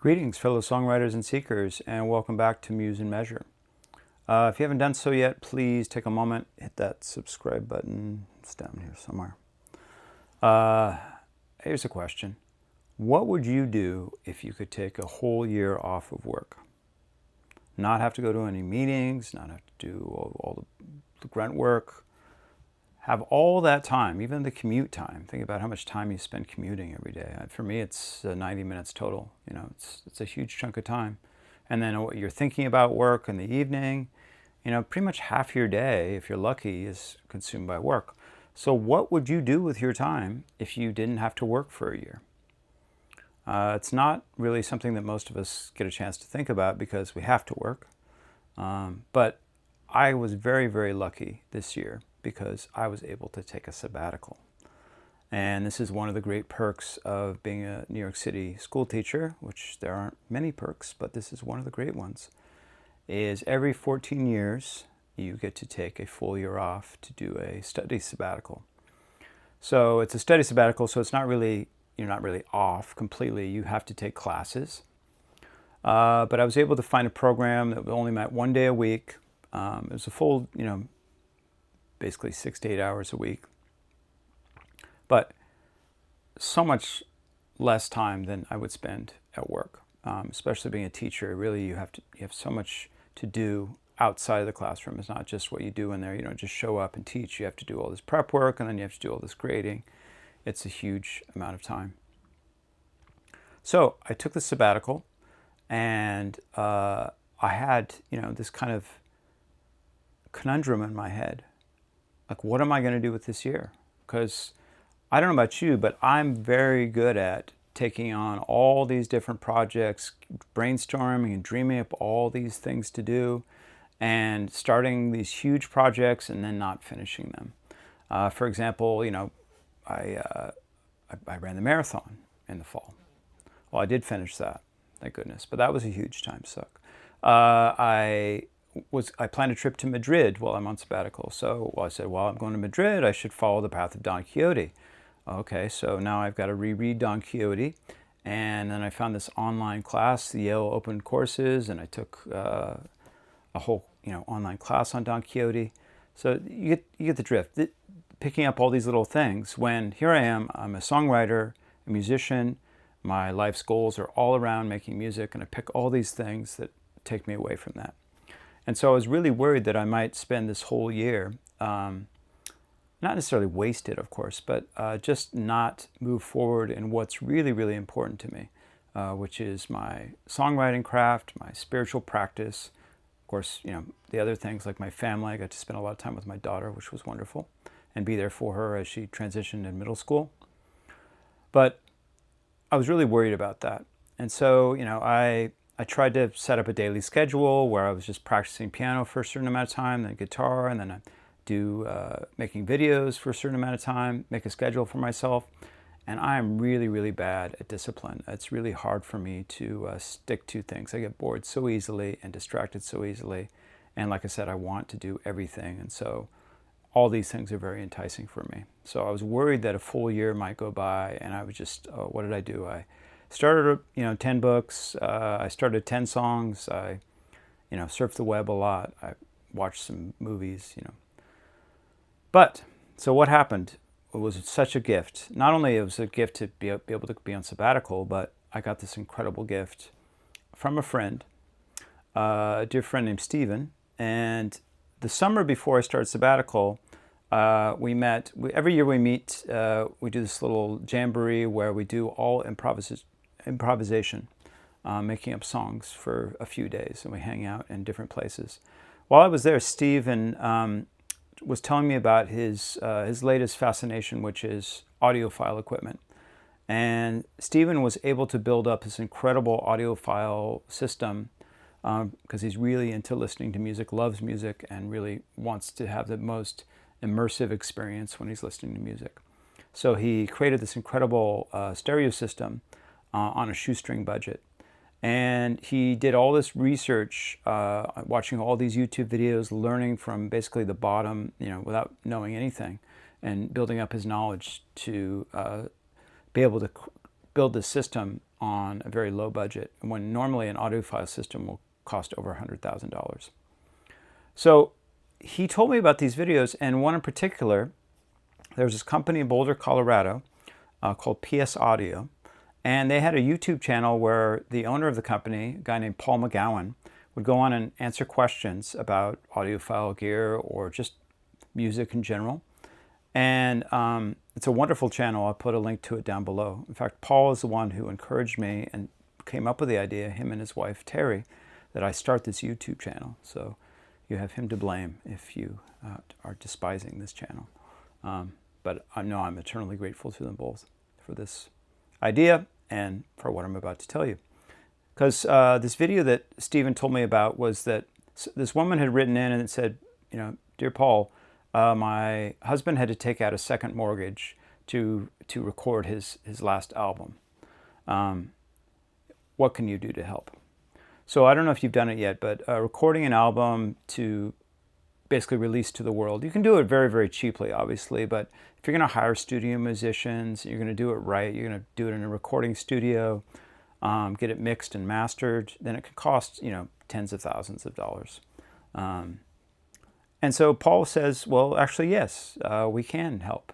Greetings, fellow songwriters and seekers, and welcome back to Muse and Measure. If you haven't done so yet, please take a moment, hit that subscribe button. It's down here somewhere. Here's a question. What would you do if you could take a whole year off of work? Not have to go to any meetings, not have to do all the grunt work, have all that time, even the commute time. Think about how much time you spend commuting every day. For me, it's 90 minutes total. You know, it's a huge chunk of time. And then what you're thinking about work in the evening, you know, pretty much half your day, if you're lucky, is consumed by work. So what would you do with your time if you didn't have to work for a year? It's not really something that most of us get a chance to think about because we have to work. But I was very, very lucky this year because I was able to take a sabbatical. And this is one of the great perks of being a New York City school teacher, which there aren't many perks, but this is one of the great ones, is every 14 years you get to take a full year off to do a study sabbatical. So it's a study sabbatical, so it's not really, you're not really off completely. You have to take classes. But I was able to find a program that only met 1 day a week. It was a full, basically 6 to 8 hours a week. But so much less time than I would spend at work, especially being a teacher. Really, you have so much to do outside of the classroom. It's not just what you do in there. You don't just show up and teach. You have to do all this prep work, and then you have to do all this grading. It's a huge amount of time. So I took the sabbatical, and I had, this kind of conundrum in my head. Like, what am I going to do with this year? Because I don't know about you, but I'm very good at taking on all these different projects, brainstorming and dreaming up all these things to do, and starting these huge projects and then not finishing them. For example, I ran the marathon in the fall. Well, I did finish that, thank goodness, but that was a huge time suck. I planned a trip to Madrid while I'm on sabbatical. So I said, well, I'm going to Madrid, I should follow the path of Don Quixote. Okay, so now I've got to reread Don Quixote. And then I found this online class, the Yale Open Courses, and I took a whole online class on Don Quixote. So you get the drift. Picking up all these little things when here I am, I'm a songwriter, a musician, my life's goals are all around making music, and I pick all these things that take me away from that. And so I was really worried that I might spend this whole year, not necessarily wasted, of course, but just not move forward in what's really, really important to me, which is my songwriting craft, my spiritual practice. Of course, the other things like my family. I got to spend a lot of time with my daughter, which was wonderful, and be there for her as she transitioned in middle school. But I was really worried about that. And so, I tried to set up a daily schedule where I was just practicing piano for a certain amount of time, then guitar, and then I do making videos for a certain amount of time, make a schedule for myself. And I am really, really bad at discipline. It's really hard for me to stick to things. I get bored so easily and distracted so easily. And like I said, I want to do everything. And so all these things are very enticing for me. So I was worried that a full year might go by and I was just, what did I do? I started, 10 books. I started 10 songs. I, surfed the web a lot. I watched some movies, But, so what happened? It was such a gift. Not only it was a gift to be able to be on sabbatical, but I got this incredible gift from a friend, a dear friend named Steven. And the summer before I started sabbatical, we met. Every year we meet, we do this little jamboree where we do all improvisation, making up songs for a few days, and we hang out in different places. While I was there, Steven was telling me about his latest fascination, which is audiophile equipment. And Steven was able to build up this incredible audiophile system because he's really into listening to music, loves music, and really wants to have the most immersive experience when he's listening to music. So he created this incredible stereo system on a shoestring budget. And he did all this research, watching all these YouTube videos, learning from basically the bottom, without knowing anything, and building up his knowledge to be able to build this system on a very low budget, when normally an audiophile system will cost over $100,000. So he told me about these videos, and one in particular, there was this company in Boulder, Colorado, called PS Audio, and they had a YouTube channel where the owner of the company, a guy named Paul McGowan, would go on and answer questions about audiophile gear or just music in general. And it's a wonderful channel. I'll put a link to it down below. In fact, Paul is the one who encouraged me and came up with the idea, him and his wife, Terry, that I start this YouTube channel. So you have him to blame if you are despising this channel. But I know I'm eternally grateful to them both for this idea and for what I'm about to tell you. Because this video that Stephen told me about was that this woman had written in and said, you know, "Dear Paul, my husband had to take out a second mortgage to record his last album. What can you do to help?" So I don't know if you've done it yet, but recording an album to basically release to the world, you can do it very, very cheaply, obviously, but if you're going to hire studio musicians, you're going to do it right, you're going to do it in a recording studio, get it mixed and mastered, then it could cost, you know, tens of thousands of dollars. And so Paul says, well, actually, yes, we can help.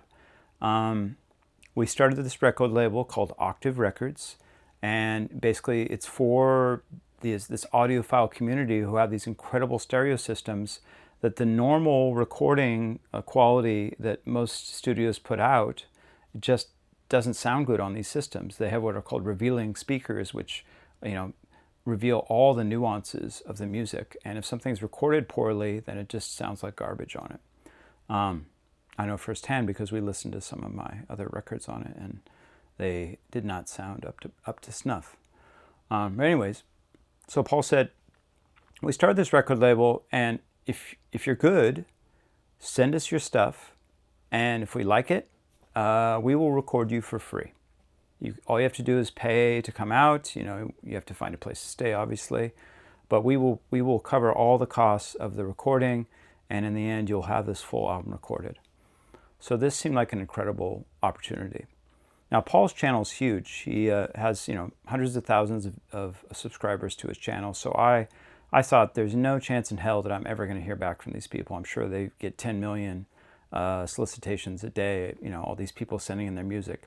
We started this record label called Octave Records, and basically it's for this audiophile community who have these incredible stereo systems that the normal recording quality that most studios put out just doesn't sound good on these systems. They have what are called revealing speakers, which, you know, reveal all the nuances of the music. And if something's recorded poorly, then it just sounds like garbage on it. I know firsthand because we listened to some of my other records on it, and they did not sound up to snuff. But anyways, so Paul said, we started this record label, and if you're good, send us your stuff, and if we like it, we will record you for free. All you have to do is pay to come out. You know, you have to find a place to stay, obviously, but we will cover all the costs of the recording, and in the end, you'll have this full album recorded. So this seemed like an incredible opportunity. Now, Paul's channel is huge. He has, you know, hundreds of thousands of subscribers to his channel. So I thought there's no chance in hell that I'm ever going to hear back from these people. I'm sure they get 10 million solicitations a day, you know, all these people sending in their music.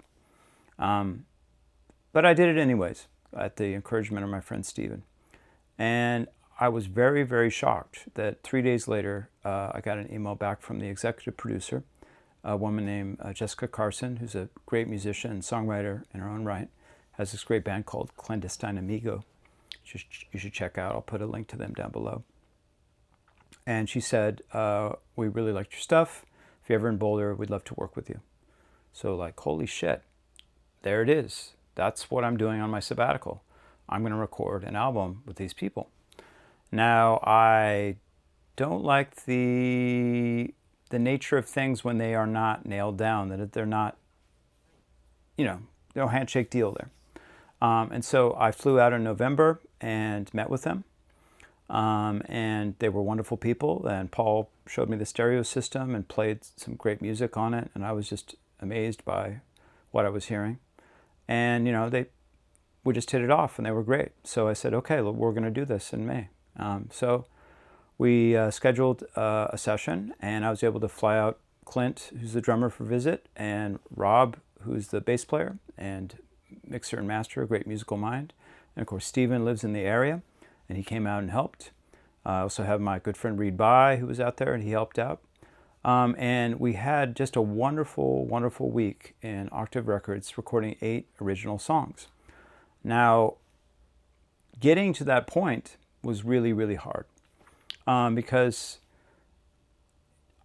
But I did it anyways at the encouragement of my friend Stephen. And I was very, very shocked that 3 days later, I got an email back from the executive producer, a woman named Jessica Carson, who's a great musician and songwriter in her own right, has this great band called Clandestine Amigo. You should check out. I'll put a link to them down below. And she said, we really liked your stuff. If you're ever in Boulder, we'd love to work with you. So like, holy shit, there it is. That's what I'm doing on my sabbatical. I'm going to record an album with these people. Now, I don't like the nature of things when they are not nailed down, that they're not, you know, no handshake deal there. And so I flew out in November and met with them. And they were wonderful people. And Paul showed me the stereo system and played some great music on it. And I was just amazed by what I was hearing. And, you know, we just hit it off and they were great. So I said, okay, look, we're going to do this in May. So we scheduled a session, and I was able to fly out Clint, who's the drummer for Visit, and Rob, who's the bass player and mixer and master, a great musical mind. And of course, Stephen lives in the area, and he came out and helped. I also have my good friend Reed By, who was out there, and he helped out. And we had just a wonderful, wonderful week in Octave Records, recording 8 original songs. Now, getting to that point was really, really hard, because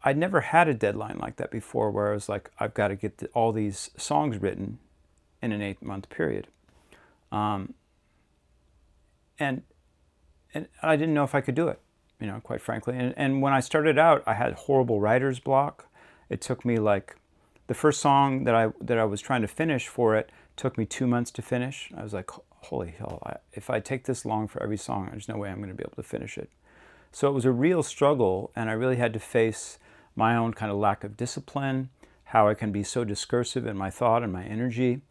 I'd never had a deadline like that before, where I was like, I've got to get all these songs written in an 8-month period. And I didn't know if I could do it, you know, quite frankly. And when I started out, I had horrible writer's block. It took me like, the first song that I was trying to finish for it took me 2 months to finish. I was like, holy hell, if I take this long for every song, there's no way I'm going to be able to finish it. So it was a real struggle, and I really had to face my own kind of lack of discipline, how I can be so discursive in my thought and my energy.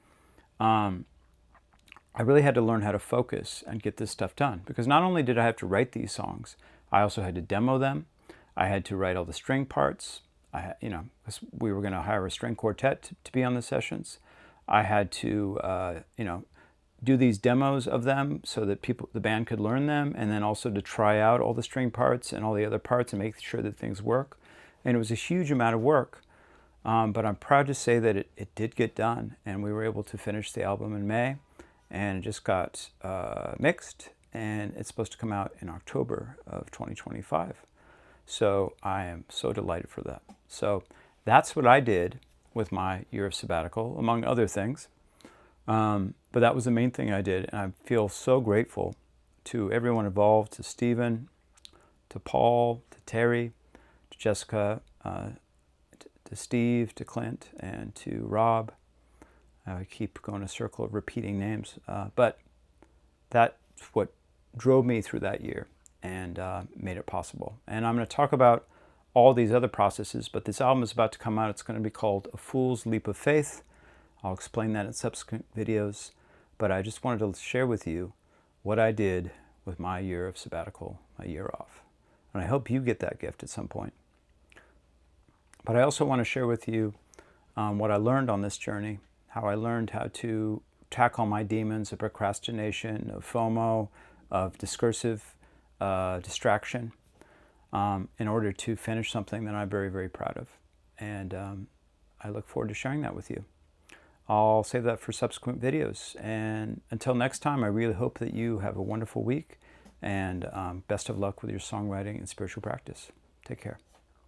I really had to learn how to focus and get this stuff done, because not only did I have to write these songs, I also had to demo them. I had to write all the string parts. Because we were going to hire a string quartet to be on the sessions. I had to, do these demos of them so that the band could learn them, and then also to try out all the string parts and all the other parts and make sure that things work. And it was a huge amount of work, but I'm proud to say that it did get done, and we were able to finish the album in May, and it just got mixed, and it's supposed to come out in October of 2025. So I am so delighted for that. So that's what I did with my year of sabbatical, among other things. But that was the main thing I did, and I feel so grateful to everyone involved, to Stephen, to Paul, to Terry, to Jessica, to Steve, to Clint, and to Rob. I keep going a circle of repeating names, but that's what drove me through that year and made it possible. And I'm going to talk about all these other processes, but this album is about to come out. It's going to be called A Fool's Leap of Faith. I'll explain that in subsequent videos, but I just wanted to share with you what I did with my year of sabbatical, my year off. And I hope you get that gift at some point. But I also want to share with you what I learned on this journey, how I learned how to tackle my demons of procrastination, of FOMO, of discursive distraction, in order to finish something that I'm very, very proud of. And I look forward to sharing that with you. I'll save that for subsequent videos. And until next time, I really hope that you have a wonderful week, and best of luck with your songwriting and spiritual practice. Take care.